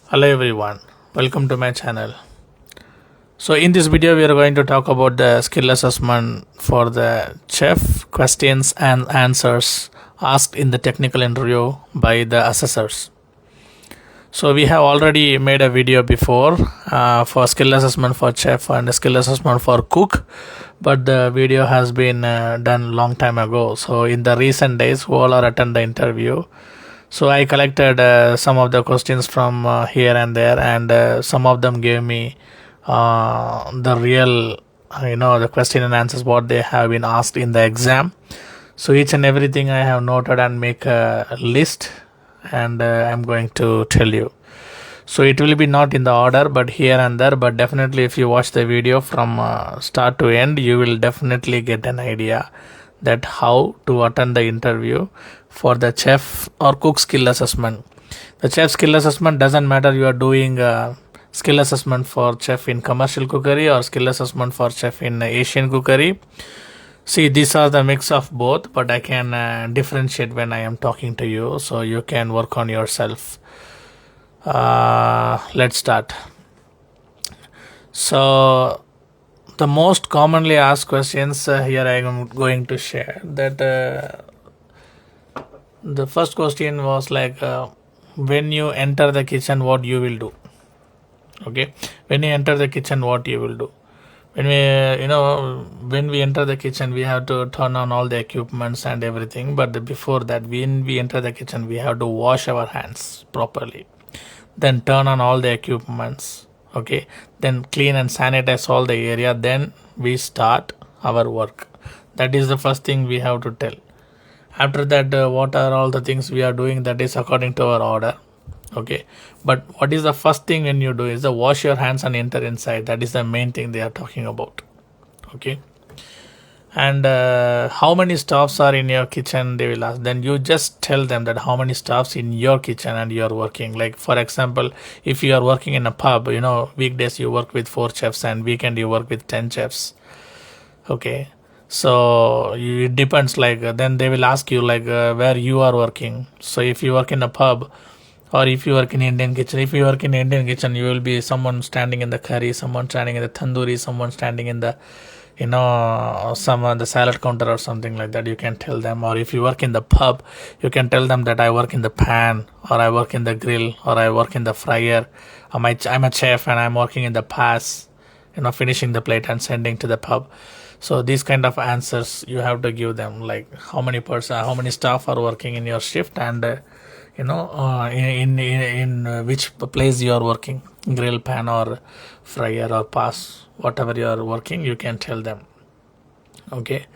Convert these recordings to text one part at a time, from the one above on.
Hello everyone, welcome to my channel. So in this video we are going to talk about the skill assessment for the chef, questions and answers asked in the technical interview by the assessors. So we have already made a video before for skill assessment for chef and skill assessment for cook, but the video has been done long time ago. So in the recent days who all are attend the interview, so I collected some of the questions from here and there, and some of them gave me the real, the question and answers what they have been asked in the exam. So each and everything I have noted and make a list, and I'm going to tell you. So it will be not in the order, but here and there. But definitely, if you watch the video from start to end, you will definitely get an idea that how to attend the interview for the chef or cook skill assessment. The chef skill assessment doesn't matter you are doing skill assessment for chef in commercial cookery or skill assessment for chef in Asian cookery. See, these are the mix of both, but I can differentiate when I am talking to you, so you can work on yourself. Let's start. So the most commonly asked questions here I am going to share that the first question was like when you enter the kitchen what you will do. Okay, when you enter the kitchen what you will do. When we enter the kitchen we have to turn on all the equipments and everything, but before that when we enter the kitchen we have to wash our hands properly, then turn on all the equipments, okay, then clean and sanitize all the area, then we start our work. That is the first thing we have to tell. After that what are all the things we are doing, that is according to our order, okay. But what is the first thing when you do is the wash your hands and enter inside. That is the main thing they are talking about, okay. And how many staffs are in your kitchen, they will ask. Then you just tell them that how many staffs in your kitchen and you are working. Like for example, if you are working in a pub, weekdays you work with 4 chefs and weekend you work with 10 chefs, okay. So it depends, like then they will ask you like where you are working. So if you work in a pub or if you work in Indian kitchen, if you work in Indian kitchen you will be someone standing in the curry, someone standing in the tandoori, someone standing in the some the salad counter or something like that, you can tell them. Or if you work in the pub, you can tell them that I work in the pan, or I work in the grill, or I work in the fryer. I'm a chef and I'm working in the pass, finishing the plate and sending to the pub. So these kind of answers you have to give them, like how many staff are working in your shift, and in which place you are working, grill, pan or fryer or pass, whatever you are working, you can tell them, okay.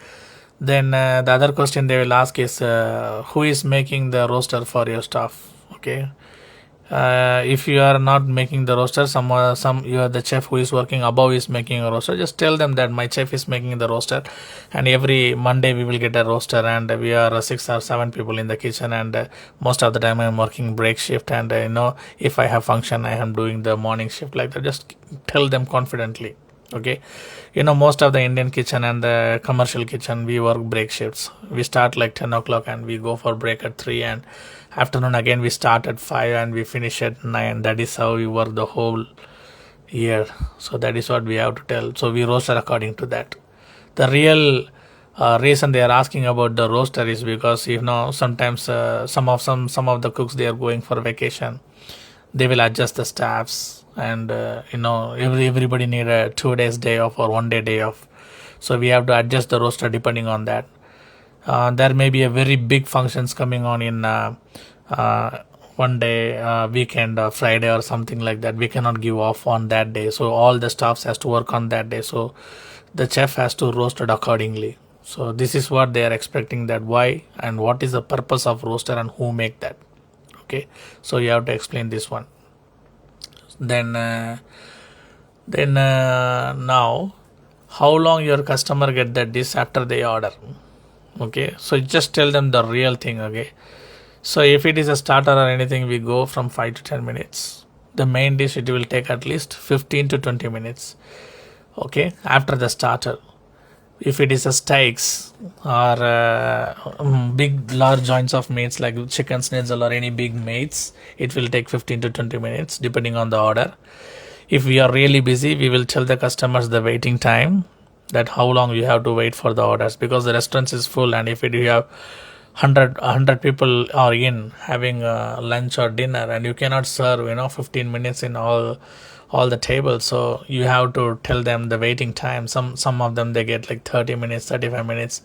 Then the other question they will ask is who is making the roster for your staff, okay. If you are not making the roster, some you are the chef who is working above is making a roster, just tell them that my chef is making the roster, and every Monday we will get a roster, and we are 6 or 7 people in the kitchen, and most of the time I am working break shift, and if I have function I am doing the morning shift, like that. Just tell them confidently, okay. Most of the Indian kitchen and the commercial kitchen we work break shifts. We start like 10 o'clock and we go for break at 3, and afternoon again we start at 5 and we finish at 9. That is how we work the whole year. So that is what we have to tell. So we roster according to that. The real reason they are asking about the roster is because sometimes some of the cooks, they are going for vacation, they will adjust the staffs, and everybody need a 2 days day off or 1 day off. So we have to adjust the roster depending on that. There may be a very big functions coming on in 1 day, weekend or Friday or something like that. We cannot give off on that day, so all the staffs has to work on that day, so the chef has to roast it accordingly. So this is what they are expecting, that why and what is the purpose of roaster and who make that, okay. So you have to explain this one. Then now how long your customer get that dish after they order, okay. So just tell them the real thing, okay. So if it is a starter or anything, we go from 5 to 10 minutes. The main dish, it will take at least 15 to 20 minutes, okay, after the starter. If it is a steaks or big large joints of meats like chicken schnitzel or any big meats, it will take 15 to 20 minutes depending on the order. If we are really busy, we will tell the customers the waiting time, that how long you have to wait for the orders, because the restaurant is full, and if you have 100 people are in having lunch or dinner, and you cannot serve 15 minutes in all the tables, so you have to tell them the waiting time. Some of them they get like 30 minutes, 35 minutes,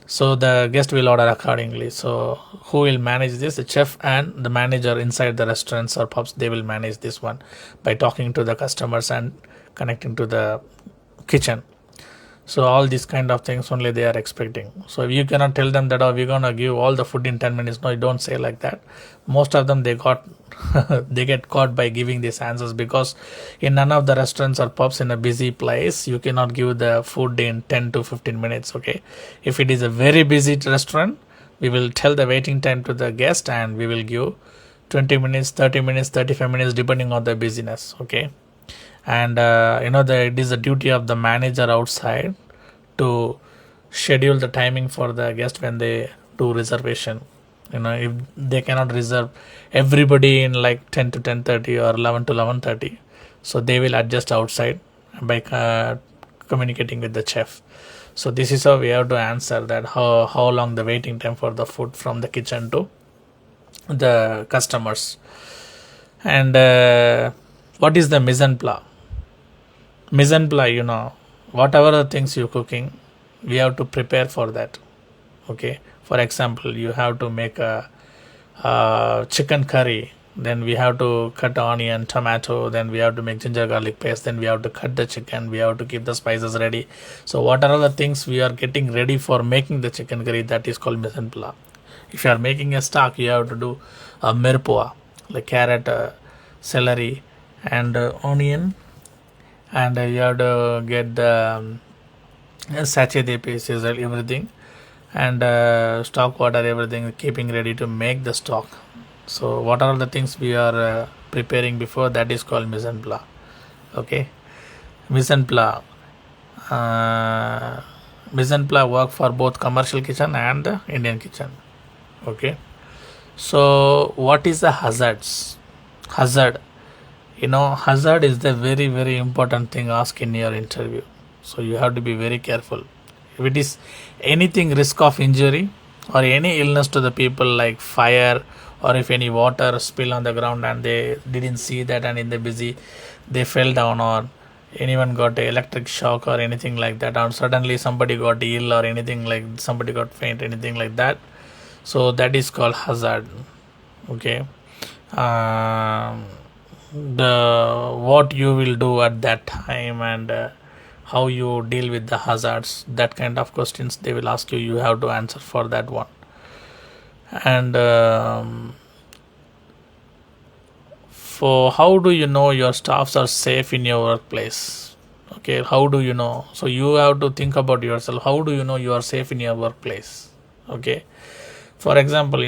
so the guest will order accordingly. So who will manage this? The chef and the manager inside the restaurants or pubs, they will manage this one by talking to the customers and connecting to the kitchen. So all these kind of things only they are expecting. So you cannot tell them that, oh, we're gonna give all the food in 10 minutes. No, you don't say like that. Most of them they got they get caught by giving these answers, because in none of the restaurants or pubs in a busy place you cannot give the food in 10 to 15 minutes. Okay, if it is a very busy restaurant, we will tell the waiting time to the guest and we will give 20 minutes, 30 minutes, 35 minutes depending on the busyness. Okay, and it is the duty of the manager outside to schedule the timing for the guest when they do reservation. If they cannot reserve everybody in like 10 to 10:30 or 11 to 11:30, so they will adjust outside by communicating with the chef. So this is how we have to answer that, how long the waiting time for the food from the kitchen to the customers. And what is the mise en place? Mise en place, whatever the things you're cooking, we have to prepare for that. Okay, for example, you have to make a chicken curry, then we have to cut onion, tomato, then we have to make ginger garlic paste, then we have to cut the chicken, we have to keep the spices ready. So what are the things we are getting ready for making the chicken curry? That is called mise en place. If you are making a stock, you have to do a mirpoa, like carrot, celery and onion, and you have to get the sachet de pieces, everything, and stock water, everything, keeping ready to make the stock. So what are the things we are preparing before? That is called mise en place. Okay, mise en place work for both commercial kitchen and the Indian kitchen. Okay, so what is the hazard? Hazard is the very, very important thing asked in your interview. So you have to be very careful. If it is anything risk of injury or any illness to the people, like fire, or if any water spill on the ground and they didn't see that, and in the busy they fell down, or anyone got a electric shock or anything like that, or suddenly somebody got ill or anything, like somebody got faint, anything like that, so that is called hazard. Okay, the what you will do at that time, and how you deal with the hazards, that kind of questions they will ask you. You have to answer for that one. And for how do you know your staffs are safe in your workplace? Okay, how do you know? So you have to think about yourself. How do you know you are safe in your workplace? Okay, for example,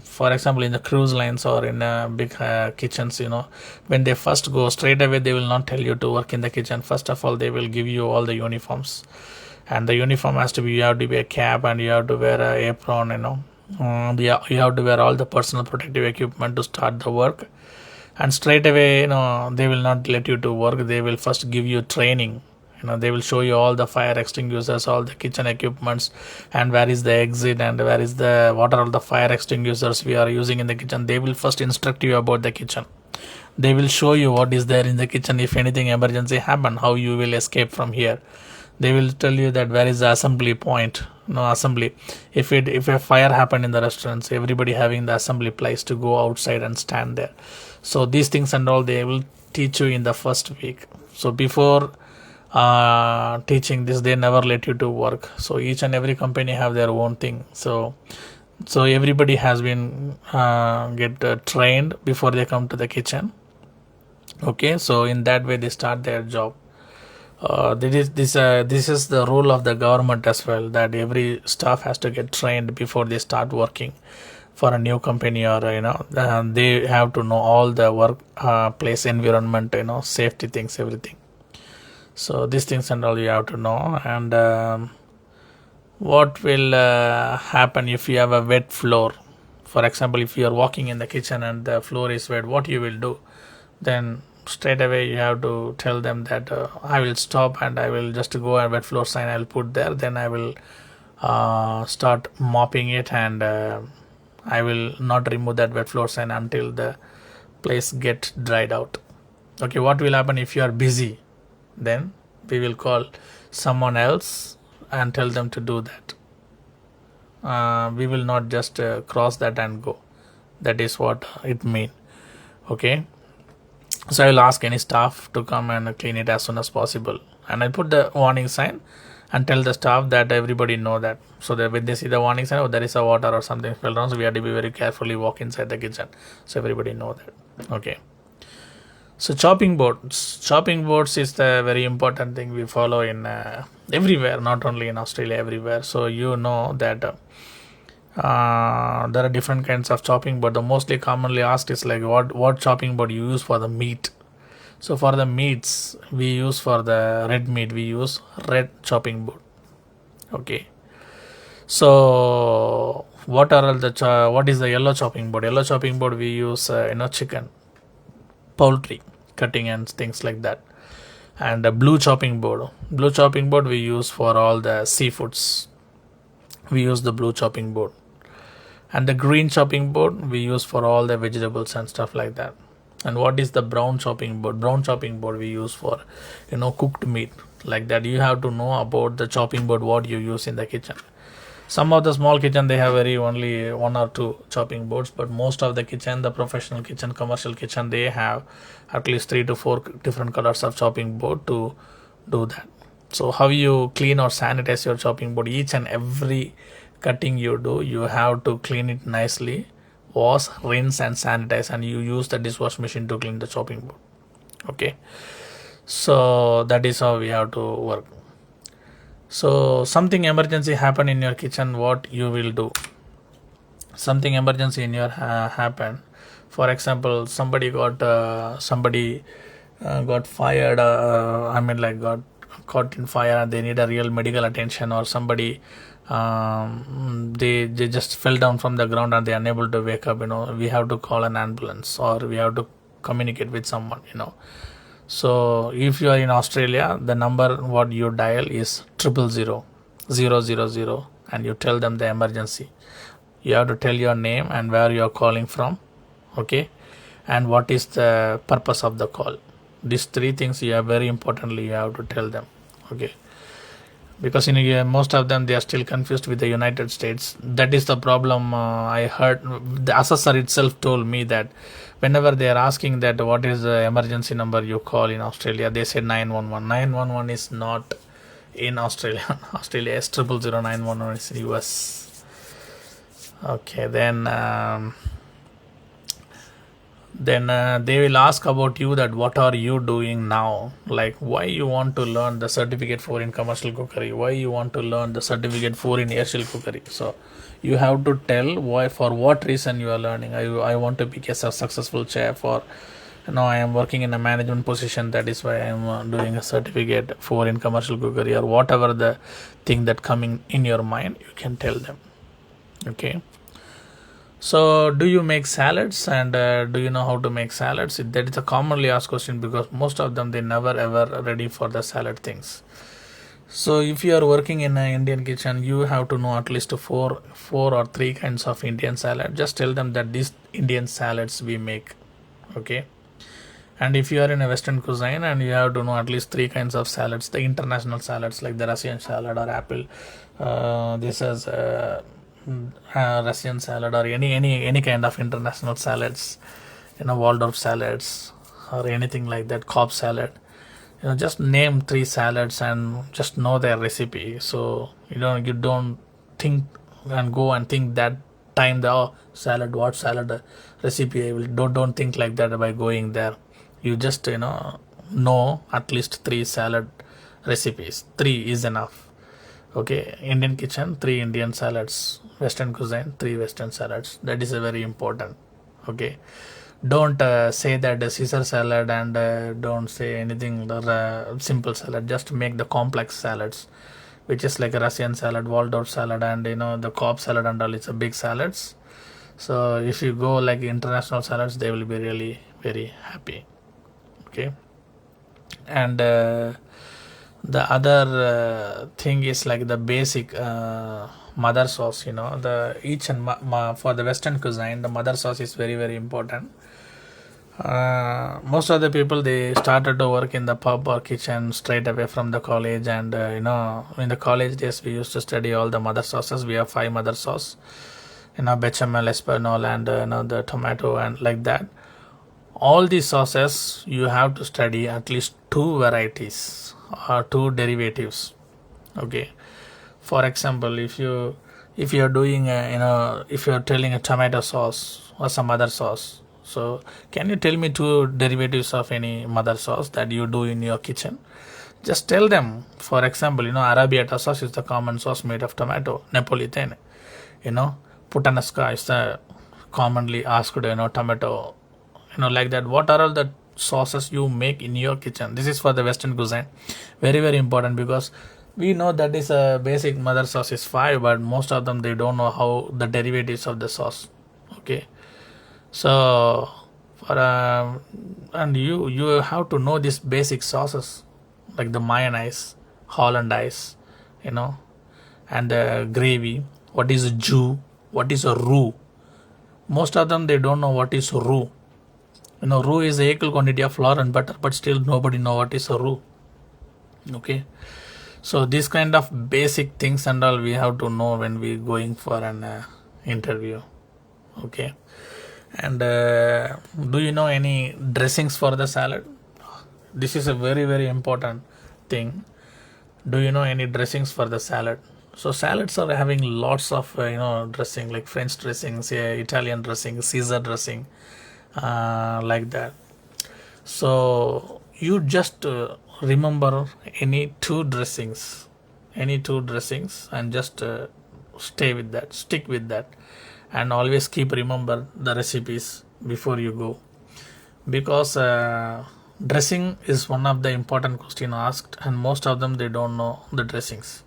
for example, in the cruise lines or in big kitchens, when they first go straight away, they will not tell you to work in the kitchen. First of all, they will give you all the uniforms, and the uniform has to be, you have to wear a cap and you have to wear a apron, you have to wear all the personal protective equipment to start the work. And straight away, they will not let you to work. They will first give you training. They will show you all the fire extinguishers, all the kitchen equipments, and where is the exit, and what are all the fire extinguishers we are using in the kitchen. They will first instruct you about the kitchen. They will show you what is there in the kitchen. If anything emergency happen, how you will escape from here. They will tell you that where is the assembly point. Assembly. If a fire happened in the restaurants, everybody having the assembly place to go outside and stand there. So these things and all they will teach you in the first week. So before teaching this, they never let you to work. So each and every company have their own thing. So everybody has been get trained before they come to the kitchen. Okay, so in that way they start their job. This is the rule of the government as well, that every staff has to get trained before they start working for a new company, or they have to know all the work place environment, safety things, everything. So these things and all you have to know. And what will happen if you have a wet floor? For example, if you are walking in the kitchen and the floor is wet, what you will do? Then straight away you have to tell them that I will stop and I will just go and wet floor sign I will put there. Then I will start mopping it, and I will not remove that wet floor sign until the place get dried out. Okay, what will happen if you are busy? Then we will call someone else and tell them to do that. We will not just cross that and go. That is what it mean. Okay, so I will ask any staff to come and clean it as soon as possible, and I put the warning sign and tell the staff that everybody know that, so that when they see the warning sign, oh, there is a water or something fell down, so we have to be very carefully walk inside the kitchen, so everybody know that. Okay, so chopping boards is the very important thing we follow in everywhere, not only in Australia, everywhere. So you know that there are different kinds of chopping board. The mostly commonly asked is like what chopping board you use for the meat. So for the meats, we use for the red meat, we use red chopping board. Okay. So what is the yellow chopping board? Yellow chopping board we use chicken, poultry cutting and things like that. And the blue chopping board we use for all the seafoods. We use the blue chopping board. And the green chopping board we use for all the vegetables and stuff like that. And what is the brown chopping board? Brown chopping board we use for cooked meat, like that. You have to know about the chopping board what you use in the kitchen. Some of the small kitchen they have only one or two chopping boards, but most of the kitchen, the professional kitchen, commercial kitchen, they have at least 3 to 4 different colors of chopping board to do that. So how you clean or sanitize your chopping board? Each and every cutting you do, you have to clean it nicely, wash, rinse and sanitize, and you use the dishwash machine to clean the chopping board. Okay, so that is how we have to work. So something emergency happen in your kitchen, what you will do? Something emergency in your happen, for example, somebody got fired, got caught in fire and they need a real medical attention, or somebody they just fell down from the ground and they are unable to wake up. We have to call an ambulance, or we have to communicate with someone. So if you are in Australia, the number what you dial is 000 and you tell them the emergency. You have to tell your name and where you are calling from. Okay, and what is the purpose of the call. These 3 things you have very importantly you have to tell them. Okay, because most of them they are still confused with the United States. That is the problem. I heard the assessor itself told me that whenever they are asking that what is the emergency number you call in Australia, they say 911. 911 is not in Australia. Australia is 000. 911 is in US. Okay, then they will ask about you, that what are you doing now, like why you want to learn the certificate 4 in commercial cookery, why you want to learn the certificate 4 in airshell cookery. So you have to tell why, for what reason you are learning. I want to be a successful chef, or I am working in a management position, that is why I am doing a certificate 4 in commercial cookery, or whatever the thing that coming in your mind, you can tell them. Okay, so do you make salads, and do you know how to make salads? That is a commonly asked question, because most of them they never ever ready for the salad things. So if you are working in an Indian kitchen, you have to know at least four or 3 kinds of Indian salad. Just tell them that these Indian salads we make. Okay, and if you are in a Western cuisine, and you have to know at least 3 kinds of salads, the international salads like the Russian salad or apple, this is Russian salad, or any kind of international salads, Waldorf salads or anything like that, Cobb salad. Just name 3 salads and just know their recipe. So you don't think and go and think that time salad, what salad recipe I will. Don't think like that by going there. You just know at least 3 salad recipes. 3 is enough. Okay, Indian kitchen, 3 Indian salads. Western cuisine, 3 Western salads. That is a very important. Okay, Don't say that the Caesar salad, and don't say anything the simple salad. Just make the complex salads, which is like a Russian salad, Waldorf salad, and the Cobb salad and all. It's a big salads. So if you go like international salads, they will be really very happy. Okay. And the other thing is like the basic mother sauce. The each and for the Western cuisine, the mother sauce is very very important. Most of the people, they started to work in the pub or kitchen straight away from the college, and in the college days we used to study all the mother sauces. We have 5 mother sauce, bechamel, espanol, and the tomato, and like that. All these sauces you have to study at least 2 varieties or 2 derivatives. Okay. For example, if you are doing if you are telling a tomato sauce or some other sauce, so can you tell me 2 derivatives of any mother sauce that you do in your kitchen? Just tell them. For example, arrabbiata sauce is the common sauce made of tomato. Napolitane, puttanesca is the commonly asked tomato, like that. What are all the sauces you make in your kitchen? This is for the Western cuisine. Very very important, because we know that is a basic mother sauce is 5, but most of them, they don't know how the derivatives of the sauce. Okay. So for and you have to know these basic sauces, like the mayonnaise, hollandaise, and the gravy. What is a jus? What is a roux? Most of them, they don't know what is roux. Roux is the equal quantity of flour and butter, but still nobody know what is a roux. Okay. So these kind of basic things and all we have to know when we going for an interview. Okay. And do you know any dressings for the salad? This is a very very important thing. Do you know any dressings for the salad? So salads are having lots of dressing, like French dressings, Italian dressing, Caesar dressing, like that. So you just remember any 2 dressings, and just stick with that, and always keep remember the recipes before you go, because dressing is one of the important question asked, and most of them, they don't know the dressings.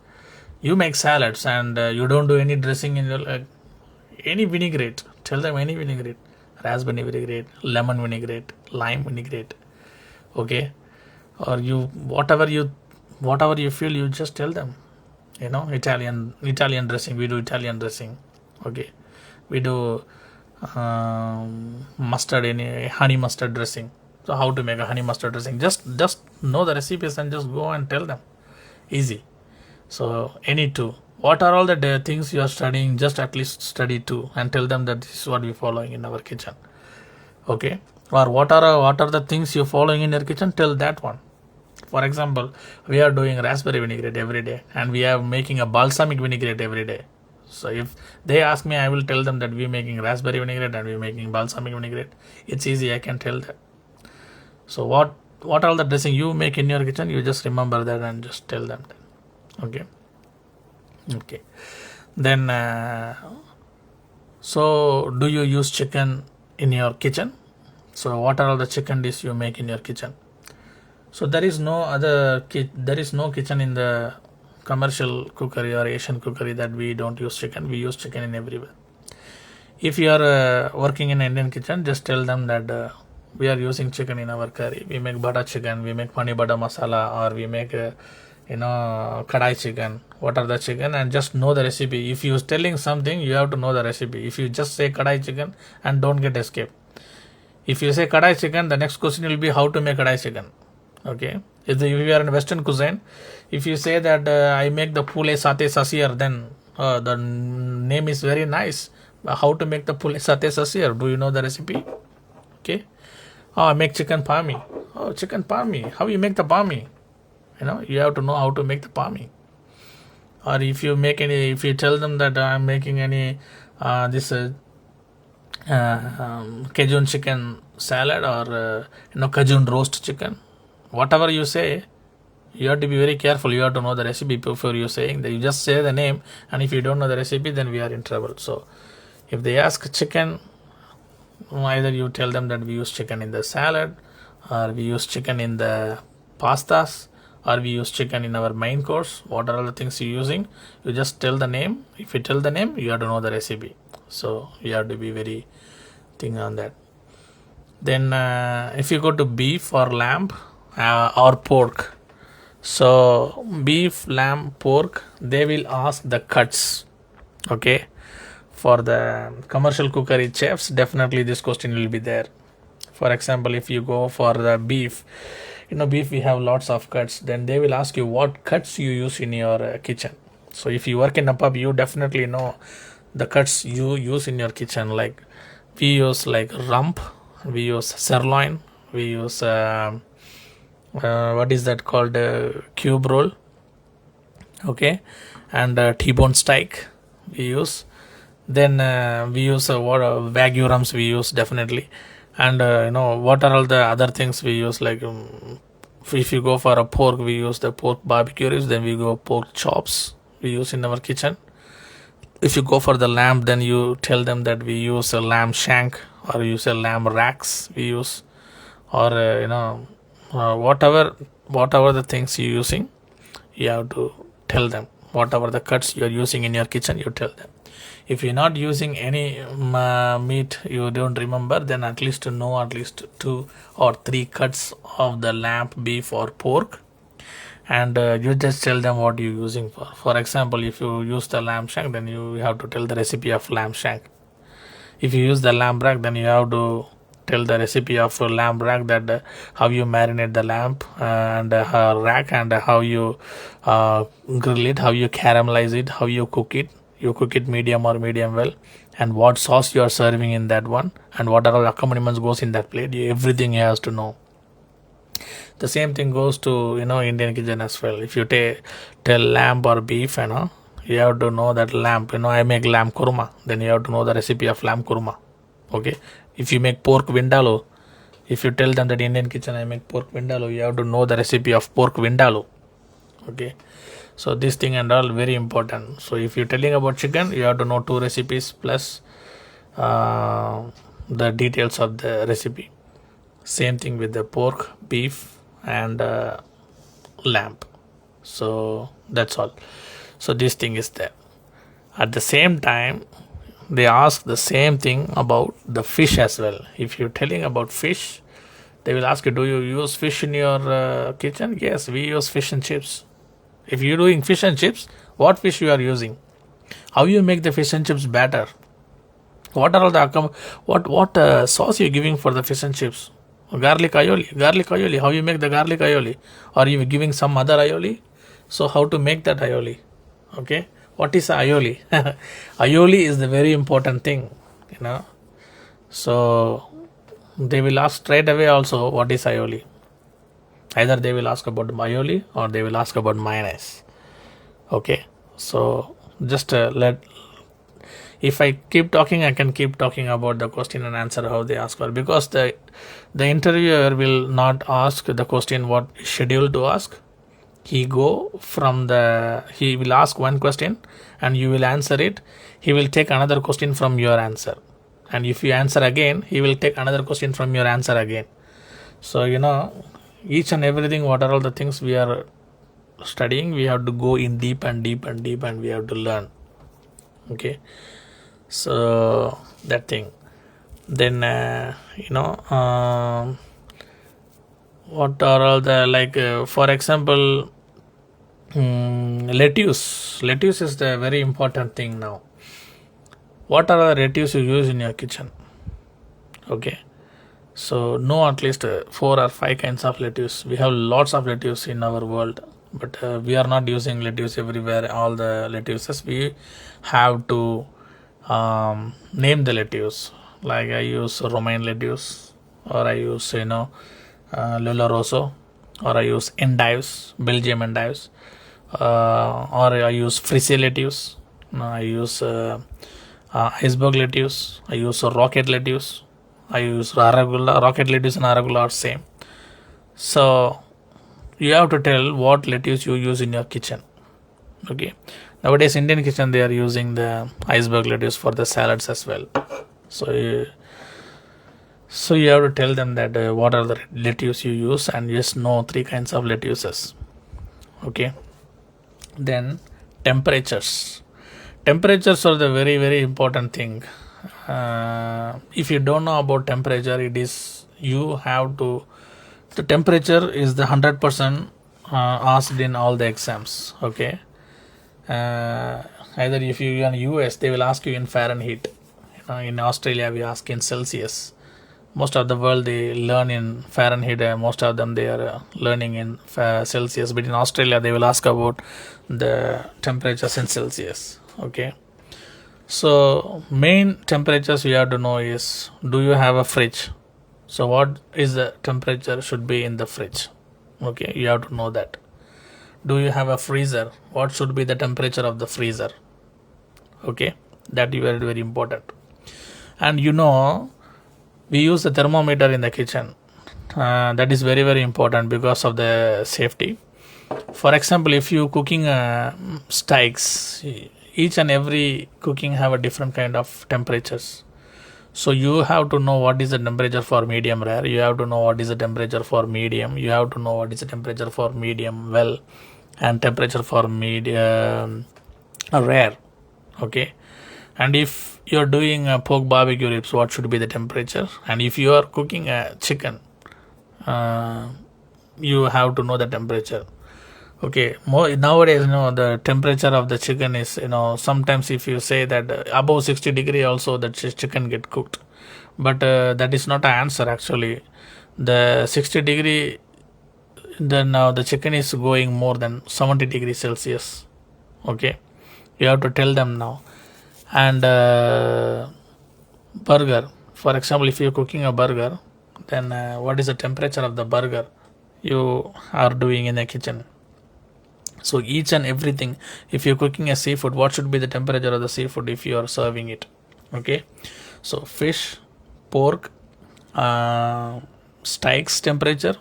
You make salads and you don't do any dressing in your any vinaigrette. Tell them any vinaigrette, raspberry vinaigrette, lemon vinaigrette, lime vinaigrette. Okay. Or you whatever you feel, you just tell them. Italian dressing, we do Italian dressing. Okay. We do mustard, any honey mustard dressing. So how to make a honey mustard dressing? Just know the recipes and just go and tell them. Easy. So any 2. What are all the things you are studying? Just at least study 2 and tell them that this is what we are following in our kitchen. Okay. Or what are the things you are following in your kitchen? Tell that one. For example, we are doing raspberry vinaigrette every day, and we are making a balsamic vinaigrette every day. So if they ask me, I will tell them that we are making raspberry vinaigrette and we are making balsamic vinaigrette. It's easy, I can tell that. So what all the dressing you make in your kitchen, you just remember that and just tell them that. Okay. Then so do you use chicken in your kitchen? So what are all the chicken dishes you make in your kitchen? So there is no kitchen in the commercial cookery or Asian cookery that we don't use chicken. We use chicken in everywhere. If you are working in an Indian kitchen, just tell them that we are using chicken in our curry. We make butter chicken, we make pani butter masala, or we make kadai chicken. What are the chicken? And just know the recipe. If you are telling something, you have to know the recipe. If you just say kadai chicken and don't get escape. If you say kadai chicken, the next question will be how to make kadai chicken. Okay. If you are in Western cuisine, if you say that I make the pule satay sasir, then the name is very nice. But how to make the pule satay sasir? Do you know the recipe? Okay. I make chicken palmi. Oh, chicken palmi. How you make the palmi? You have to know how to make the palmi. Or if you tell them that I'm making any this Cajun chicken salad, or Cajun roast chicken, whatever you say, you have to be very careful. You have to know the recipe before you saying that. You just say the name, and if you don't know the recipe, then we are in trouble. So if they ask chicken, Either you tell them that we use chicken in the salad, or we use chicken in the pastas, or we use chicken in our main course. What are all the things you're using? You just tell the name. If you tell the name, you have to know the recipe. So you have to be very thing on that. Then if you go to beef or lamb or pork, so beef, lamb, pork, they will ask the cuts. Okay, for the commercial cookery chefs, definitely this question will be there. For example, if you go for the beef, beef we have lots of cuts. Then they will ask you what cuts you use in your kitchen. So if you work in a pub, you definitely know the cuts you use in your kitchen. Like we use like rump, we use sirloin, we use what is that called, cube roll, okay, and T-bone steak we use. Then we use what wagyu rums we use definitely. And what are all the other things we use, like if you go for a pork, we use the pork barbecue ribs. Then we go pork chops we use in our kitchen. If you go for the lamb, then you tell them that we use a lamb shank, or use a lamb racks we use, or whatever the things you're using, you have to tell them. Whatever the cuts you're using in your kitchen, you tell them. If you're not using any meat, you don't remember, then at least know at least 2 or 3 cuts of the lamb, beef or pork, and you just tell them what you're using for. For example, if you use the lamb shank, then you have to tell the recipe of lamb shank. If you use the lamb rack, then you have to tell the recipe of lamb rack, that how you marinate the lamb and rack, and how you grill it, how you caramelize it, how you cook it. You cook it medium or medium well, and what sauce you are serving in that one, and what are all accompaniments goes in that plate. Everything you has to know. The same thing goes to Indian kitchen as well. If you tell lamb or beef, you have to know that lamb. I make lamb kurma, then you have to know the recipe of lamb kurma. Okay. If you make pork vindaloo, if you tell them that Indian kitchen I make pork vindaloo, you have to know the recipe of pork vindaloo. Okay. So this thing and all very important. So if you're telling about chicken, you have to know 2 recipes plus the details of the recipe. Same thing with the pork, beef, and lamb. So that's all. So this thing is there. At the same time, they ask the same thing about the fish as well. If you're telling about fish, they will ask you, do you use fish in your kitchen? Yes, we use fish and chips. If you're doing fish and chips, what fish you are using? How you make the fish and chips better? What are all the what sauce you're giving for the fish and chips? Garlic aioli. How you make the garlic aioli? Or you giving some other aioli? So how to make that aioli? Okay. What is aioli? Aioli is the very important thing, So they will ask straight away also what is aioli. Either they will ask about aioli or they will ask about mayonnaise. Okay. So just if I keep talking, I can keep talking about the question and answer how they ask for, because the interviewer will not ask the question what is scheduled to ask. He will ask one question and you will answer it. He will take another question from your answer, and if you answer again, he will take another question from your answer again. So each and everything, what are all the things we are studying, we have to go in deep and deep and deep, and we have to learn. Okay. So that thing. Then what are all the, for example, lettuce is the very important thing now. What are the lettuce you use in your kitchen? Okay. So know at least 4 or 5 kinds of lettuce. We have lots of lettuce in our world, but we are not using lettuce everywhere. All the lettuces we have to name the lettuce. Like I use romaine lettuce, or I use Lula Rosso, or I use endives, Belgium endives, or I use frisee lettuce. I use iceberg lettuce. I use rocket lettuce. I use arugula. Rocket lettuce and arugula are same. So you have to tell what lettuce you use in your kitchen. Okay. Nowadays Indian kitchen, they are using the iceberg lettuce for the salads as well. So So you have to tell them that what are the lettuce you use, and just know 3 kinds of lettuces. Okay. Then temperatures. Temperatures are the very very important thing. If you don't know about temperature, it is you have to. The temperature is the 100% asked in all the exams. Okay. Either if you are in US, they will ask you in Fahrenheit. In Australia, we ask in Celsius. Most of the world they learn in Fahrenheit. Most of them they are learning in Celsius. But in Australia, they will ask about the temperatures in Celsius. Okay. So main temperatures you have to know is, do you have a fridge? So what is the temperature should be in the fridge? Okay, you have to know that. Do you have a freezer? What should be the temperature of the freezer? Okay, that is very very important. And we use the thermometer in the kitchen. That is very very important because of the safety. For example, if you cooking steaks, each and every cooking have a different kind of temperatures. So you have to know what is the temperature for medium rare. You have to know what is the temperature for medium. You have to know what is the temperature for medium well, and temperature for medium rare. Okay. And if you're doing a pork barbecue ribs, what should be the temperature? And if you are cooking a chicken, you have to know the temperature. Okay, nowadays, the temperature of the chicken is, sometimes if you say that above 60 degree also the chicken get cooked, but that is not an answer actually. The 60 degree, then now the chicken is going more than 70 degrees Celsius. Okay, you have to tell them now. And burger, for example, if you're cooking a burger, then what is the temperature of the burger you are doing in the kitchen? So each and everything, if you're cooking a seafood, what should be the temperature of the seafood if you are serving it? Okay, so fish, pork, steaks temperature.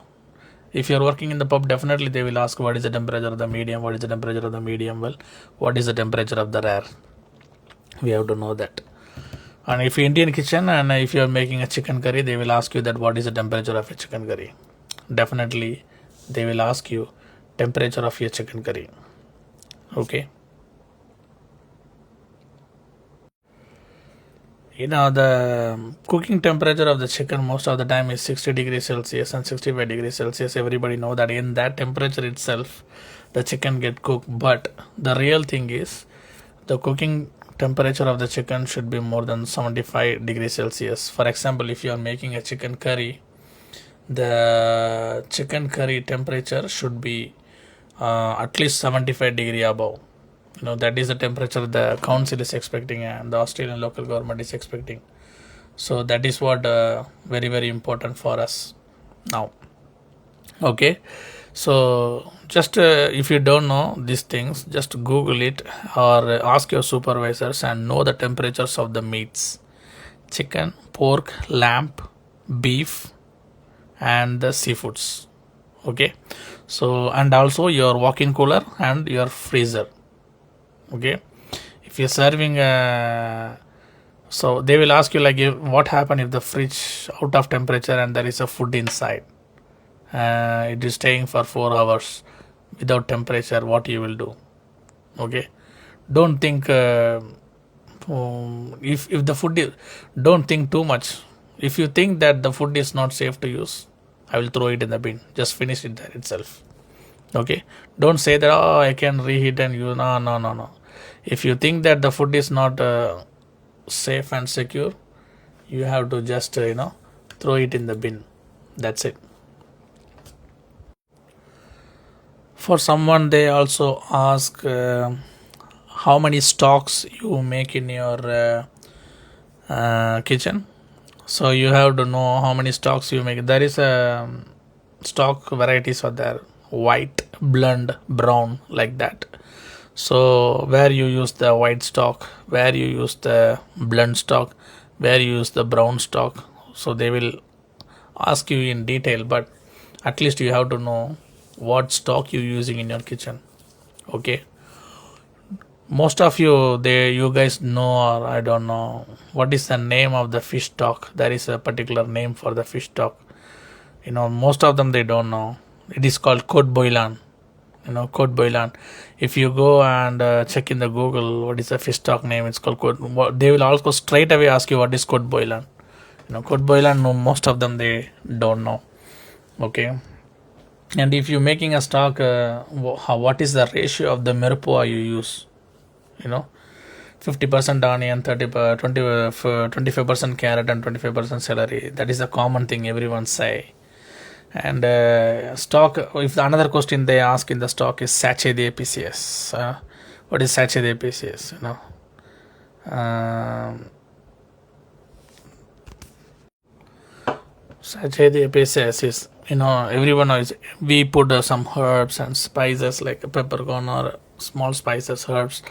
If you are working in the pub, definitely they will ask what is the temperature of the medium, what is the temperature of the medium well, what is the temperature of the rare. We have to know that. And if you're Indian kitchen and if you are making a chicken curry, they will ask you that what is the temperature of a chicken curry. Definitely they will ask you temperature of your chicken curry. Okay. The cooking temperature of the chicken most of the time is 60 degrees Celsius and 65 degrees Celsius. Everybody know that in that temperature itself the chicken get cooked. But the real thing is the cooking temperature of the chicken should be more than 75 degrees Celsius. For example, if you are making a chicken curry, the chicken curry temperature should be at least 75 degree above. That is the temperature the council is expecting and the Australian local government is expecting. So that is what very very important for us now. Okay, so just if you don't know these things, just Google it or ask your supervisors and know the temperatures of the meats: chicken, pork, lamb, beef, and the seafoods. Okay, so and also your walk-in cooler and your freezer. Okay, if you're serving so they will ask you like, what happen if the fridge out of temperature and there is a food inside, it is staying for 4 hours without temperature, what you will do? Okay, don't think if the food is, don't think too much. If you think that the food is not safe to use, I will throw it in the bin, just finish it there itself. Okay, don't say that, oh, I can reheat and you, no. If you think that the food is not safe and secure, you have to just throw it in the bin. That's it. For someone they also ask how many stocks you make in your kitchen. So you have to know how many stocks you make. There is a stock varieties are there: white, blonde, brown, like that. So where you use the white stock, where you use the blonde stock, where you use the brown stock. So they will ask you in detail, but at least you have to know what stock you're using in your kitchen. Okay, Most of you guys know, or I don't know what is the name of the fish stock. There is a particular name for the fish stock. Most of them they don't know. It is called cod boilan. Cod boilan. If you go and check in the Google what is the fish stock name, it's called cod. They will also straight away ask you what is cod boilan. Cod boilan. No, most of them they don't know. Okay. And if you're making a stock, what is the ratio of the mirepoix you use? 50% onion, 25% carrot, and 25% celery. That is a common thing everyone say. And stock, if another question they ask in the stock is sachet de APCS. What is sachet de APCS? Sachet de APCS is, everyone knows we put some herbs and spices like peppercorn or small spices, herbs,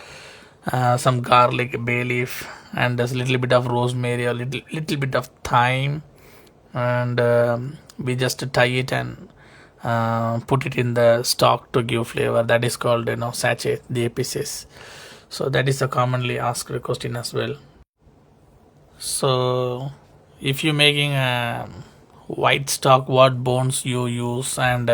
some garlic, bay leaf, and there's a little bit of rosemary, a little bit of thyme, and we just tie it and put it in the stock to give flavor. That is called sachet the APCS. So that is a commonly asked question as well. So if you're making a white stock, what bones you use, and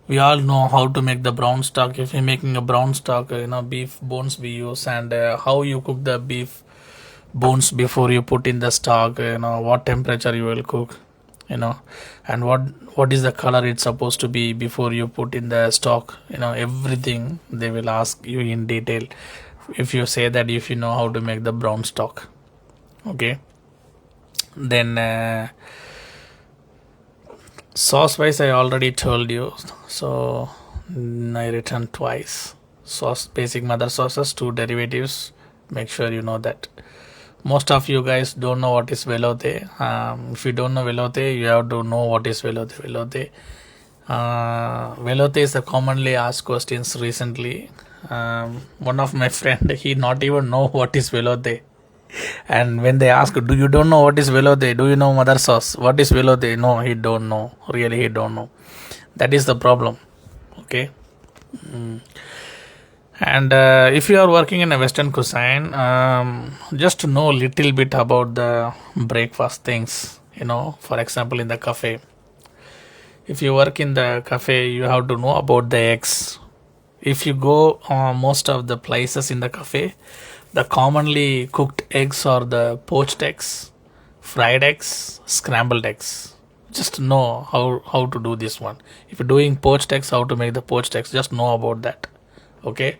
we all know how to make the brown stock. If you're making a brown stock, beef bones we use, and how you cook the beef bones before you put in the stock, what temperature you will cook, and what is the color it's supposed to be before you put in the stock, everything they will ask you in detail if you say that if you know how to make the brown stock. Okay. Then sauce wise I already told you, so I written twice. Sauce, basic mother sauces, 2 derivatives. Make sure you know that. Most of you guys don't know what is velouté. If you don't know velouté, you have to know what is velouté. Velouté is a commonly asked questions recently. One of my friend, he not even know what is velouté. And when they ask, do you don't know what is velouté? Do you know mother sauce? What is velouté? No, he don't know. Really, he don't know. That is the problem. Okay. And if you are working in a Western cuisine, just know little bit about the breakfast things. For example, in the cafe. If you work in the cafe, you have to know about the eggs. If you go most of the places in the cafe, the commonly cooked eggs are the poached eggs, fried eggs, scrambled eggs. Just know how to do this one. If you're doing poached eggs, how to make the poached eggs, just know about that. Okay.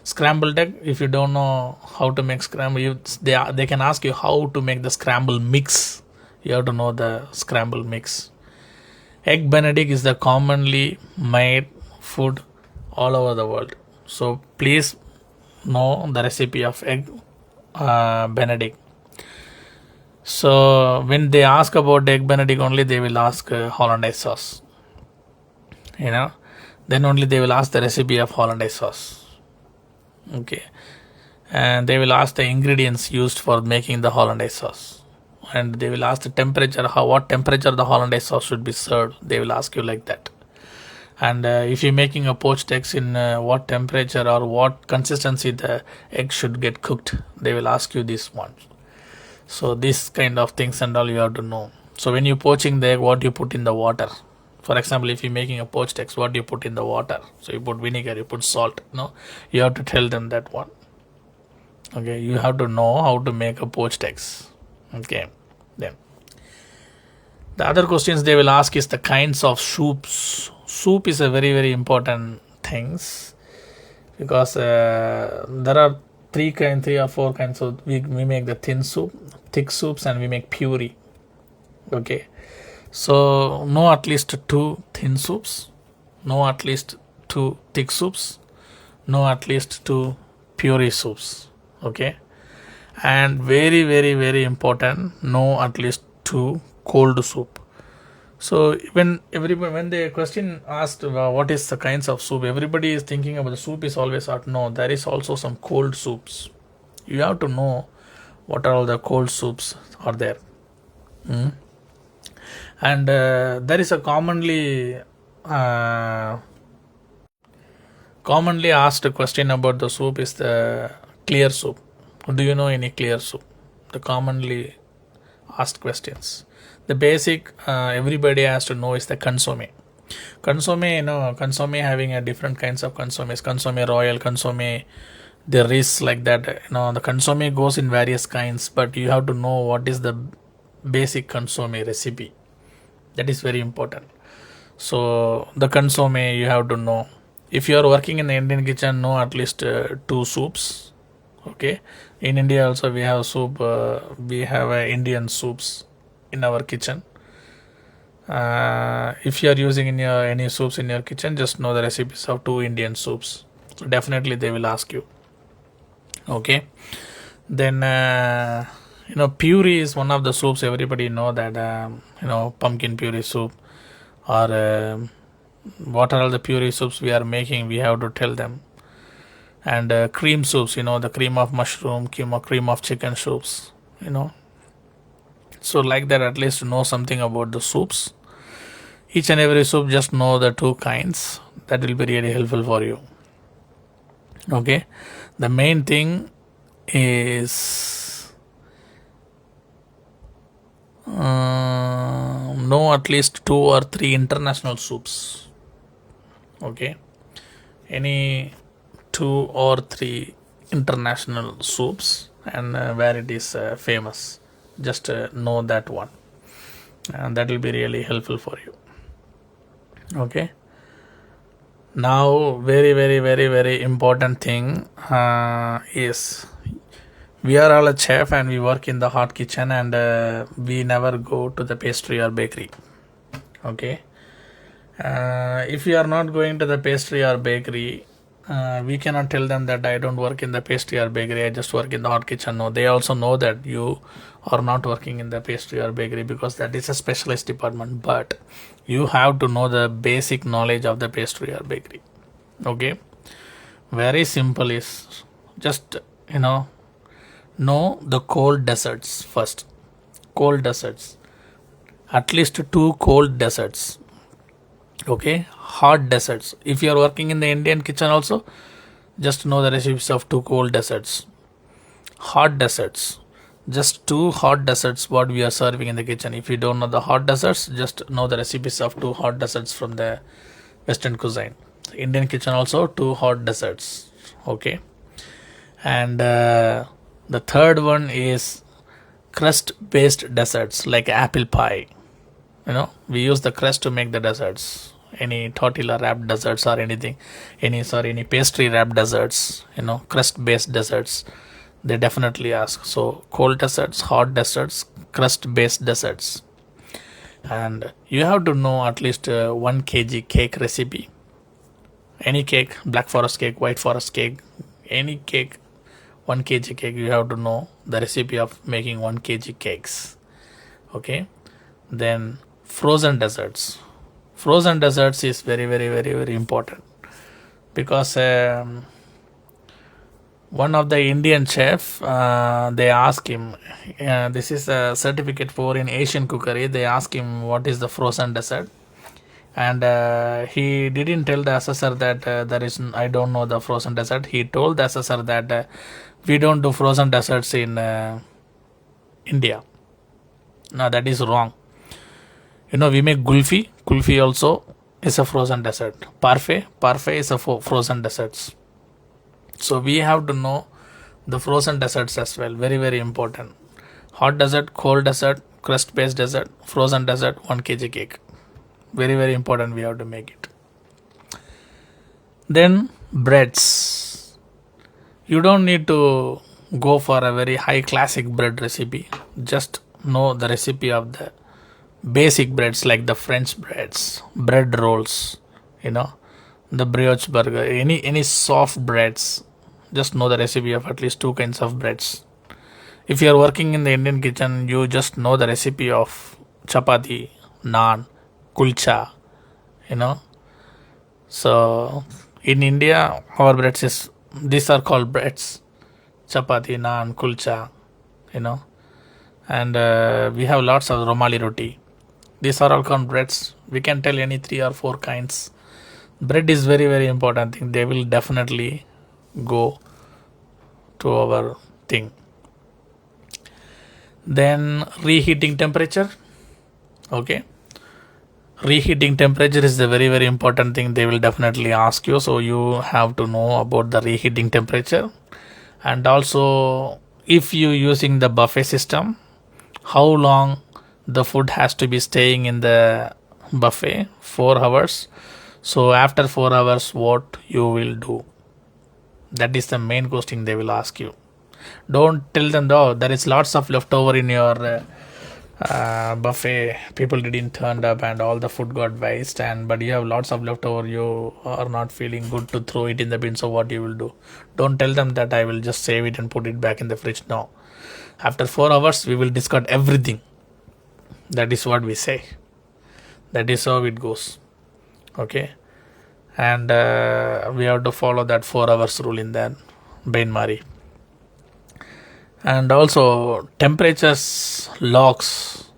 Scrambled egg, if you don't know how to make scramble, they can ask you how to make the scramble mix. You have to know the scramble mix. Egg Benedict is the commonly made food all over the world. So please know the recipe of egg Benedict. So when they ask about egg Benedict only, they will ask hollandaise sauce. Then only they will ask the recipe of hollandaise sauce. Okay. And they will ask the ingredients used for making the hollandaise sauce. And they will ask the temperature, what temperature the hollandaise sauce should be served. They will ask you like that. And if you're making a poached eggs, in what temperature or what consistency the egg should get cooked, they will ask you this one. So this kind of things and all you have to know. So when you're poaching the egg, what you put in the water. For example, if you're making a poached eggs, what do you put in the water? So you put vinegar, you put salt. You have to tell them that one. Okay, you have to know how to make a poached eggs. Okay, then the other questions they will ask is the kinds of soups. Soup is a very, very important things, because there are three or four kinds. So we make the thin soup, thick soups, and we make puree. Okay, so know at least 2 thin soups, know at least 2 thick soups, know at least 2 puree soups. Okay, and very, very, very important, know at least 2 cold soup. So when the question asked what is the kinds of soup, everybody is thinking about the soup is always hot. No, there is also some cold soups. You have to know what are all the cold soups are there. And there is a commonly Commonly asked question about the soup is the clear soup. Do you know any clear soup? The commonly asked questions. The basic everybody has to know is the consomme. Consomme, consomme having a different kinds of consommes. Consomme royal, consomme, there is like that. The consomme goes in various kinds, but you have to know what is the basic consomme recipe. That is very important. So the consomme you have to know. If you are working in the Indian kitchen, know at least 2 soups. Okay. In India also we have soup. We have Indian soups in our kitchen. If you are using any soups in your kitchen, just know the recipes of 2 Indian soups. So definitely they will ask you. Okay. Then puree is one of the soups. Everybody know that pumpkin puree soup or what are all the puree soups we are making. We have to tell them. And cream soups, the cream of mushroom, cream of chicken soups, So like that, at least know something about the soups. Each and every soup, just know the 2 kinds. That will be really helpful for you. Okay. The main thing is know at least 2 or 3 international soups. Okay. Any 2 or 3 international soups and where it is famous. Just know that one. And that will be really helpful for you. Okay. Now, very, very, very, very important thing is we are all a chef and we work in the hot kitchen and we never go to the pastry or bakery. Okay. If you are not going to the pastry or bakery, we cannot tell them that I don't work in the pastry or bakery, I just work in the hot kitchen. No, they also know that you are not working in the pastry or bakery because that is a specialist department. But you have to know the basic knowledge of the pastry or bakery. Okay. Very simple is just, know the cold desserts first. Cold desserts. At least 2 cold desserts. Okay. Hot desserts. If you are working in the Indian kitchen also, just know the recipes of 2 cold desserts. Hot desserts. Just 2 hot desserts what we are serving in the kitchen. If you don't know the hot desserts, just know the recipes of 2 hot desserts from the Western cuisine. Indian kitchen also 2 hot desserts. Okay. And the third one is crust based desserts like apple pie. We use the crust to make the desserts. Any tortilla wrapped desserts or anything, any pastry wrapped desserts, crust based desserts, they definitely ask. So cold desserts, hot desserts, crust based desserts. And you have to know at least 1 kg cake recipe. Any cake, black forest cake, white forest cake, any cake, 1 kg cake, you have to know the recipe of making 1 kg cakes. Okay. Then frozen desserts. Frozen desserts is very, very, very, very important because one of the Indian chef, they ask him, this is a certificate for in Asian cookery. They ask him what is the frozen dessert, and he didn't tell the assessor that I don't know the frozen dessert. He told the assessor that we don't do frozen desserts in India. No, that is wrong. We make gulfi. Gulfi also is a frozen dessert. Parfait is a frozen desserts. So we have to know the frozen desserts as well. Very, very important. Hot dessert, cold dessert, crust based dessert, frozen dessert, 1 kg cake. Very, very important. We have to make it. Then breads. You don't need to go for a very high classic bread recipe. Just know the recipe of the basic breads like the French breads, bread rolls, the brioche burger, any soft breads. Just know the recipe of at least 2 kinds of breads. If you are working in the Indian kitchen, you just know the recipe of chapati, naan, kulcha, So in India, our breads these are called breads. Chapati, naan, kulcha, and we have lots of romali roti. These are all called breads. We can tell any 3 or 4 kinds. Bread is very important thing. They will definitely go to our thing. Then reheating temperature. Okay, reheating temperature is a very important thing. They will definitely ask you, so you have to know about the reheating temperature. And also, if you using the buffet system, how long the food has to be staying in the buffet? 4 hours. So after 4 hours, what you will do? That is the main question they will ask you. Don't tell them, though, there is lots of leftover in your buffet. People didn't turn up and all the food got waste, and but you have lots of leftover. You are not feeling good to throw it in the bin. So what you will do? Don't tell them that I will just save it and put it back in the fridge. No. After 4 hours, we will discard everything. That is what we say. That is how it goes. Okay. And we have to follow that 4 hours rule in that bain marie. And also temperatures logs.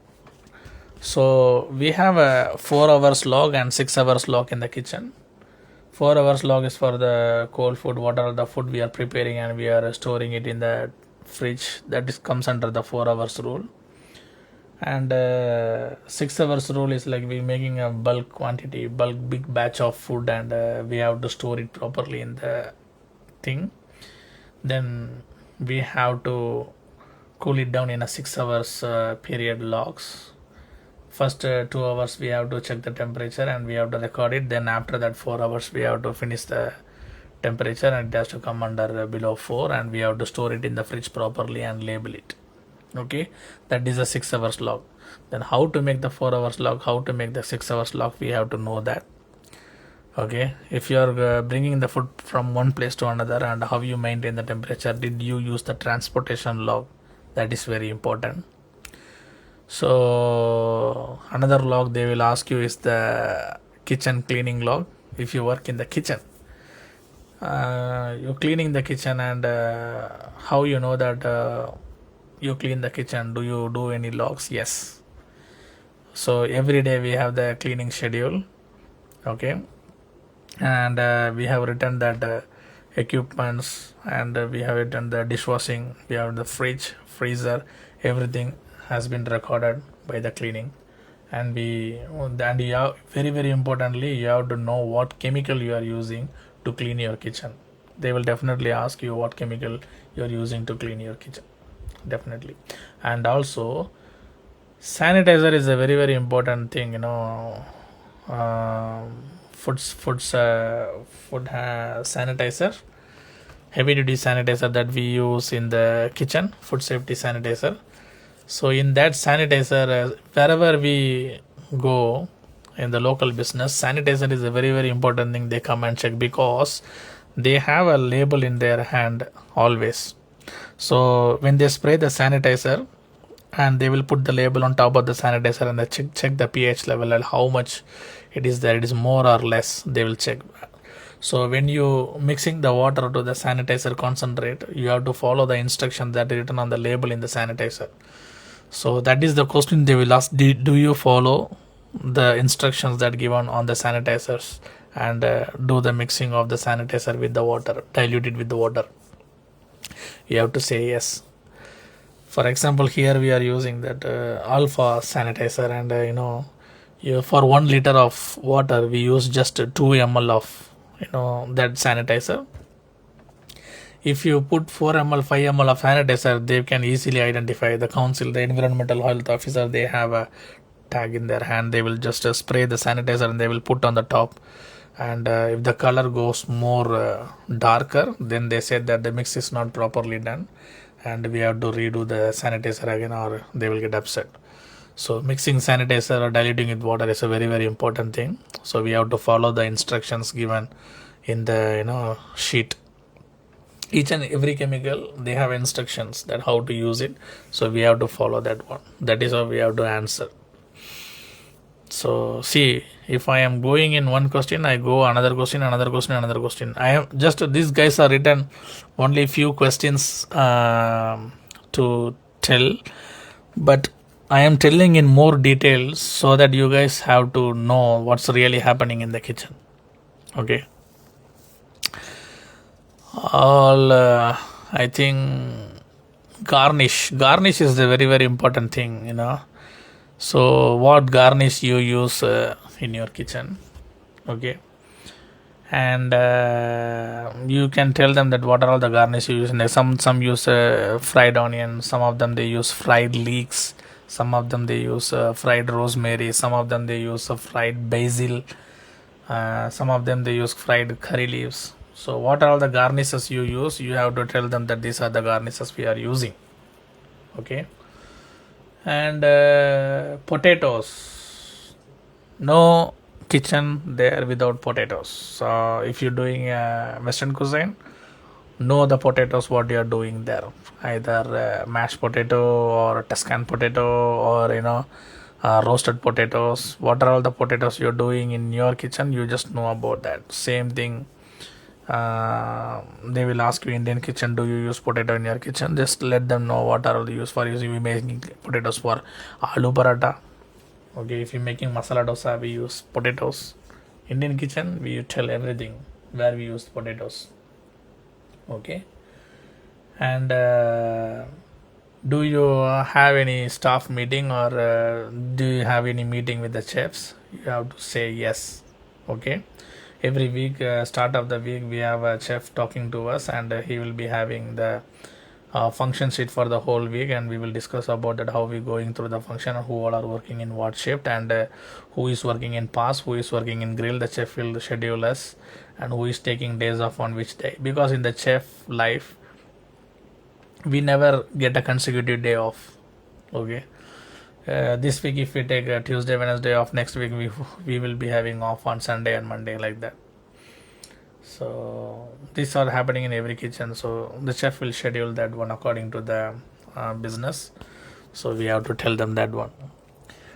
So we have a 4 hours log and 6 hours log in the kitchen. 4 hours log is for the cold food, what are the food we are preparing and we are storing it in the fridge. That is comes under the 4 hours rule. And 6 hours rule is like we making a bulk quantity, bulk big batch of food, and we have to store it properly in the thing. Then we have to cool it down in a 6 hours period logs. First 2 hours we have to check the temperature and we have to record it. Then after that 4 hours we have to finish the temperature and it has to come under below 4, and we have to store it in the fridge properly and label it. Okay, that is a 6 hours log. Then how to make the 4 hours log, how to make the 6 hours log, we have to know that. Okay, if you are bringing the food from one place to another, and how you maintain the temperature, did you use the transportation log? That is very important. So another log they will ask you is the kitchen cleaning log. If you work in the kitchen, you're cleaning the kitchen, and how you know that you clean the kitchen? Do you do any logs? Yes. So every day we have the cleaning schedule. Okay, and we have written that equipments, and we have written the dishwashing, we have the fridge, freezer, everything has been recorded by the cleaning. And you have, very importantly, you have to know what chemical you are using to clean your kitchen. They will definitely ask you what chemical you are using to clean your kitchen, definitely. And also sanitizer is a very important thing, food sanitizer, heavy duty sanitizer that we use in the kitchen, food safety sanitizer. So in that sanitizer, wherever we go in the local business, sanitizer is a very important thing. They come and check because they have a label in their hand always. So when they spray the sanitizer, and they will put the label on top of the sanitizer, and they check the pH level and how much it is there, it is more or less, they will check. So when you mixing the water to the sanitizer concentrate, you have to follow the instructions that are written on the label in the sanitizer. So that is the question they will ask. Do you follow the instructions that given on the sanitizers, and do the mixing of the sanitizer with the water, dilute it with the water? You have to say yes. For example, here we are using that alpha sanitizer, and for 1 liter of water we use just 2 ml of that sanitizer. If you put 4 ml 5 ml of sanitizer, they can easily identify. The council, the environmental health officer, they have a tag in their hand. They will just spray the sanitizer and they will put on the top, and if the color goes more darker, then they said that the mix is not properly done and we have to redo the sanitizer again, or they will get upset. So mixing sanitizer or diluting with water is a very important thing. So we have to follow the instructions given in the sheet. Each and every chemical, they have instructions that how to use it, so we have to follow that one. That is how we have to answer. So see, if I am going in one question, I go another question. I am just, these guys are written only few questions to tell, but I am telling in more details so that you guys have to know what's really happening in the kitchen. Okay, all I think garnish is the very very important thing, so what garnish you use in your kitchen. Okay, and you can tell them that what are all the garnish you use. Like some use fried onion, some of them they use fried leeks, some of them they use fried rosemary, some of them they use fried basil, some of them they use fried curry leaves. So what are all the garnishes you use, you have to tell them that these are the garnishes we are using. Okay, and potatoes, no kitchen there without potatoes. So if you're doing western cuisine, know the potatoes what you are doing there, either mashed potato or Tuscan potato, or roasted potatoes. What are all the potatoes you're doing in your kitchen, you just know about that. Same thing, they will ask you Indian kitchen, do you use potato in your kitchen, just let them know what are all the use for using. We making potatoes for aloo paratha. Okay, if you're making masala dosa, we use potatoes. Indian kitchen, we tell everything where we use potatoes. Okay, and do you have any staff meeting, or do you have any meeting with the chefs? You have to say yes. Okay, every week, start of the week, we have a chef talking to us, and he will be having the function sheet for the whole week, and we will discuss about that, how we going through the function, who all are working in what shift, and who is working in pass, who is working in grill. The chef will schedule us, and who is taking days off on which day, because in the chef life we never get a consecutive day off. Okay, this week if we take Tuesday Wednesday off, next week we will be having off on Sunday and Monday, like that. So these are happening in every kitchen, so the chef will schedule that one according to the business. So we have to tell them that one.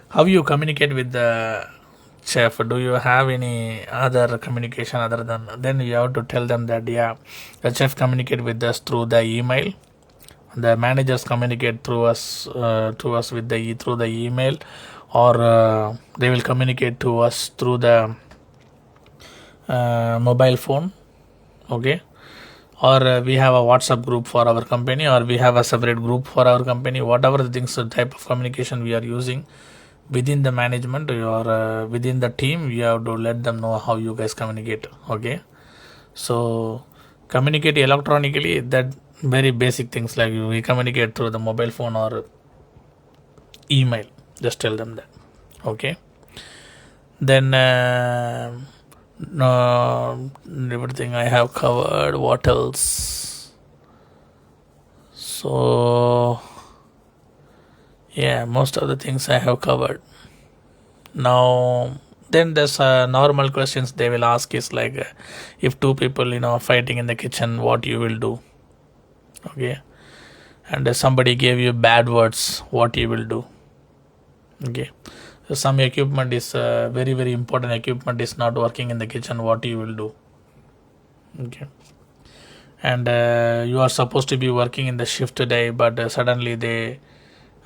How you communicate with the chef? Do you have any other communication other than, then you have to tell them that, yeah, the chef communicate with us through the email, the managers communicate through us with the through the email, or they will communicate to us through the mobile phone. Okay, or we have a WhatsApp group for our company, or we have a separate group for our company. Whatever the things, the type of communication we are using within the management or within the team, you have to let them know how you guys communicate. Okay, so communicate electronically, that very basic things, like we communicate through the mobile phone or email, just tell them that. Okay, then everything I have covered. What else? So yeah, most of the things I have covered. Now then there's normal questions they will ask is like, if two people fighting in the kitchen, what you will do. Okay, and somebody gave you bad words, what you will do. Okay, so some equipment is very very important equipment is not working in the kitchen, what you will do. Okay, and you are supposed to be working in the shift today, but suddenly they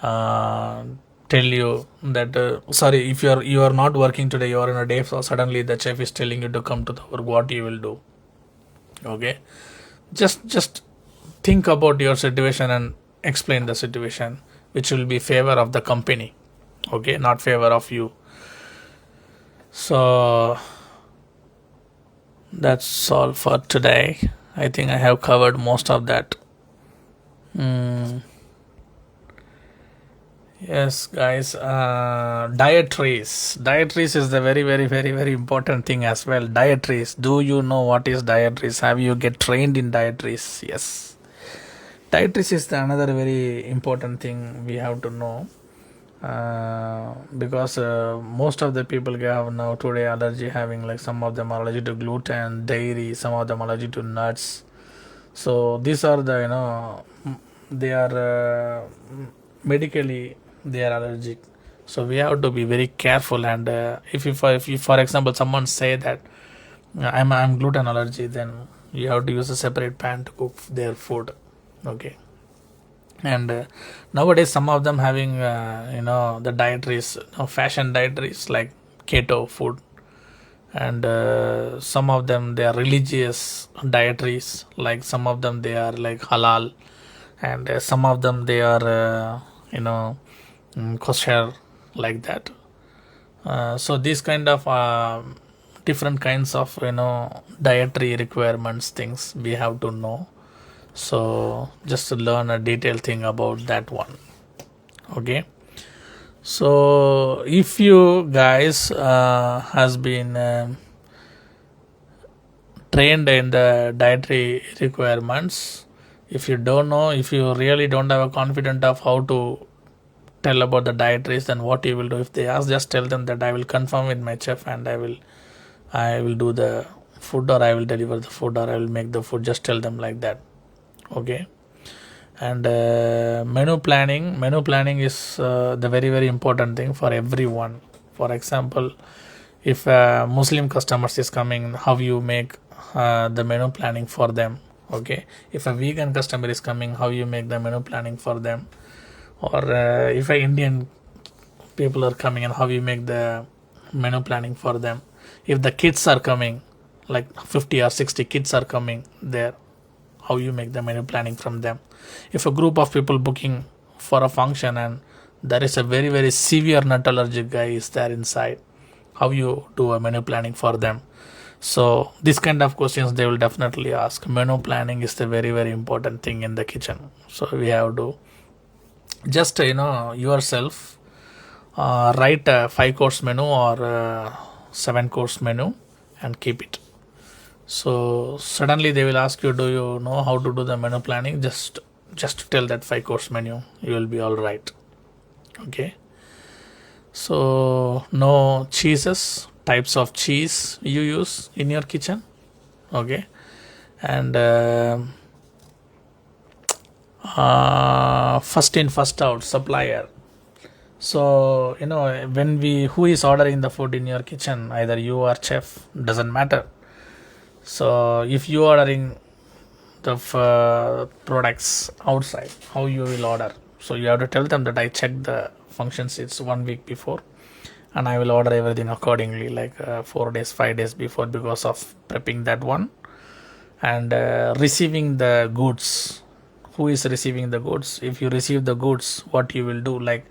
tell you that sorry, if you are not working today, you are in a day, so suddenly the chef is telling you to come to the work, what you will do. Okay, just think about your situation and explain the situation, which will be favor of the company. Okay, not favor of you. So that's all for today. I think I have covered most of that. Yes, guys. Dietaries is the very, very, very, very important thing as well. Dietaries. Do you know what is dietaries? Have you get trained in dietaries? Yes. Dietaries is another very important thing we have to know. Because most of the people have now today allergy, having like some of them are allergic to gluten, dairy, some of them allergic to nuts. So these are the they are medically they are allergic. So we have to be very careful. And if you for example someone say that I'm gluten allergy, then you have to use a separate pan to cook their food. Okay, and nowadays some of them having the dietaries, fashion dietaries like keto food, and some of them they are religious dietaries, like some of them they are like halal, and some of them they are kosher, like that. So these kind of different kinds of dietary requirements things we have to know. So just to learn a detailed thing about that one. Okay, so if you guys has been trained in the dietary requirements, if you don't know, if you really don't have a confidence of how to tell about the dietaries, then what you will do, if they ask, just tell them that I will confirm with my chef and I will do the food, or I will deliver the food, or I will make the food. Just tell them like that. Okay. And menu planning is the very very important thing for everyone. For example, if Muslim customers is coming, how you make the menu planning for them. Okay, if a vegan customer is coming, how you make the menu planning for them. Or if a Indian people are coming, and how you make the menu planning for them. If the kids are coming, like 50 or 60 kids are coming there, how you make the menu planning from them. If a group of people booking for a function and there is a very very severe nut allergic guy is there inside, how you do a menu planning for them. So this kind of questions they will definitely ask. Menu planning is the very very important thing in the kitchen. So we have to just yourself write a 5 course menu or 7 course menu and keep it. So suddenly they will ask you, do you know how to do the menu planning? Just tell that 5 course menu, you will be all right. Okay. So no cheeses, types of cheese you use in your kitchen. Okay. And first in first out supplier. So when who is ordering the food in your kitchen, either you or chef, doesn't matter. So if you ordering the products outside, how you will order? So you have to tell them that I checked the function sheets 1 week before, and I will order everything accordingly, like 4 days 5 days before, because of prepping that one. And receiving the goods, who is receiving the goods? If you receive the goods, what you will do, like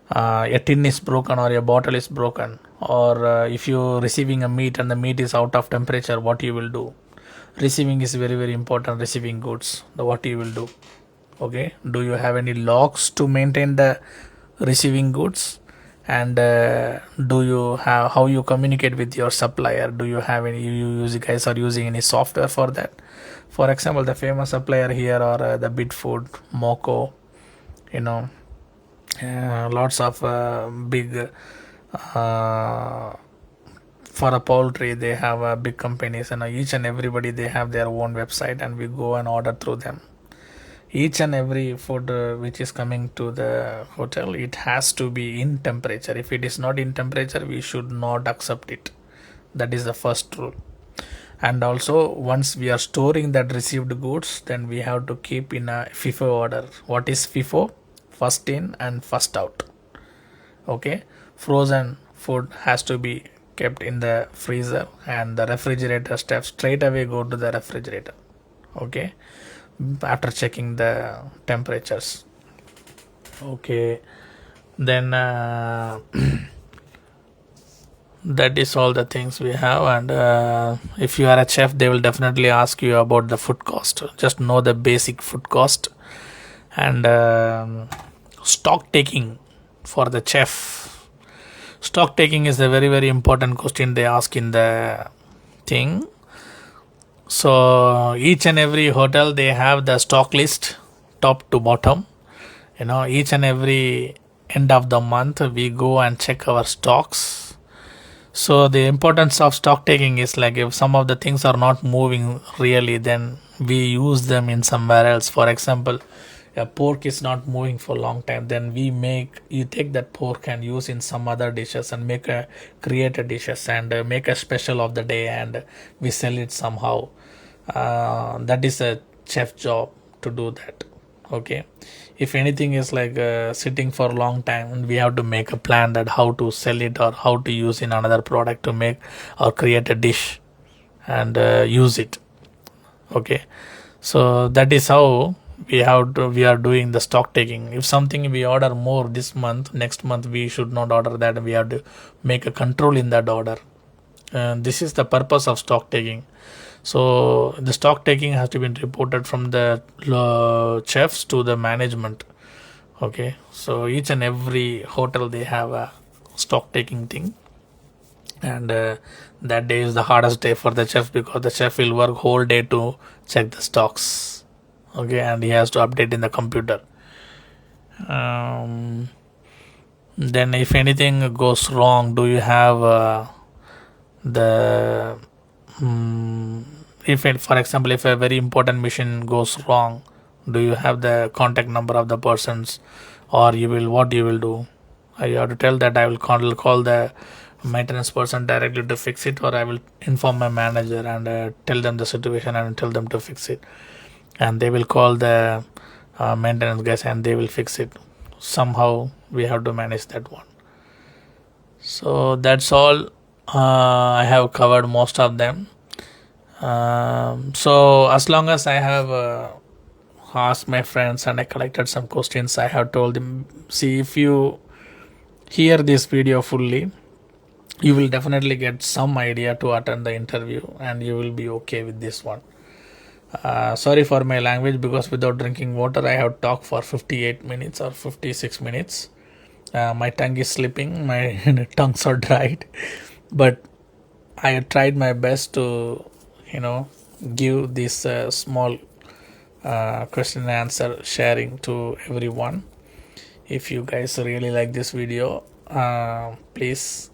a tin is broken or a bottle is broken, or if you're receiving a meat and the meat is out of temperature, what you will do? Receiving is very very important. Receiving goods, what you will do? Okay, do you have any logs to maintain the receiving goods? And do you have, how you communicate with your supplier? Do you have any, you guys are using any software for that? For example, the famous supplier here are the Bitfood, Moco, lots of big for a poultry, they have big companies, and each and everybody they have their own website, and we go and order through them. Each and every food which is coming to the hotel, it has to be in temperature. If it is not in temperature, we should not accept it. That is the first rule. And also, once we are storing that received goods, then we have to keep in a FIFO order. What is FIFO? First in and first out. Okay, frozen food has to be kept in the freezer, and the refrigerator steps straight away go to the refrigerator. Okay, after checking the temperatures. Okay, then that is all the things we have. And if you are a chef, they will definitely ask you about the food cost. Just know the basic food cost. And stock taking for the chef. Stock taking is a very very important question they ask in the thing. So each and every hotel they have the stock list top to bottom. Each and every end of the month we go and check our stocks. So the importance of stock taking is like, if some of the things are not moving really, then we use them in somewhere else. For example, a pork is not moving for a long time, then you take that pork and use in some other dishes and create a dishes and make a special of the day, and we sell it somehow. That is a chef job to do that. Okay, if anything is like sitting for a long time, we have to make a plan that how to sell it or how to use in another product to make or create a dish and use it. Okay, so that is how we are doing the stock taking. If something we order more this month, next month we should not order that. We have to make a control in that order. This is the purpose of stock taking. So the stock taking has to be reported from the chefs to the management. Okay, so each and every hotel they have a stock taking thing, and that day is the hardest day for the chef because the chef will work whole day to check the stocks. Okay, and he has to update in the computer. Then if anything goes wrong, do you have the if for example, if a very important mission goes wrong, do you have the contact number of the persons, or you will do? You have to tell that I will call the maintenance person directly to fix it, or I will inform my manager and tell them the situation and tell them to fix it, and they will call the maintenance guys and they will fix it. Somehow we have to manage that one. So that's all. I have covered most of them. So as long as I have asked my friends and I collected some questions, I have told them, see, if you hear this video fully, you will definitely get some idea to attend the interview and you will be okay with this one. Sorry for my language, because without drinking water I have talked for 58 minutes or 56 minutes. My tongue is slipping, my tongues are dried, but I tried my best to give this small question and answer sharing to everyone. If you guys really like this video, please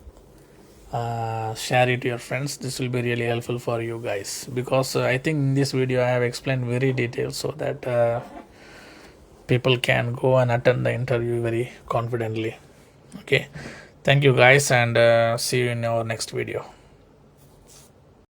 share it to your friends. This will be really helpful for you guys, because I think in this video I have explained very detailed so that people can go and attend the interview very confidently. Okay, thank you guys, and see you in our next video.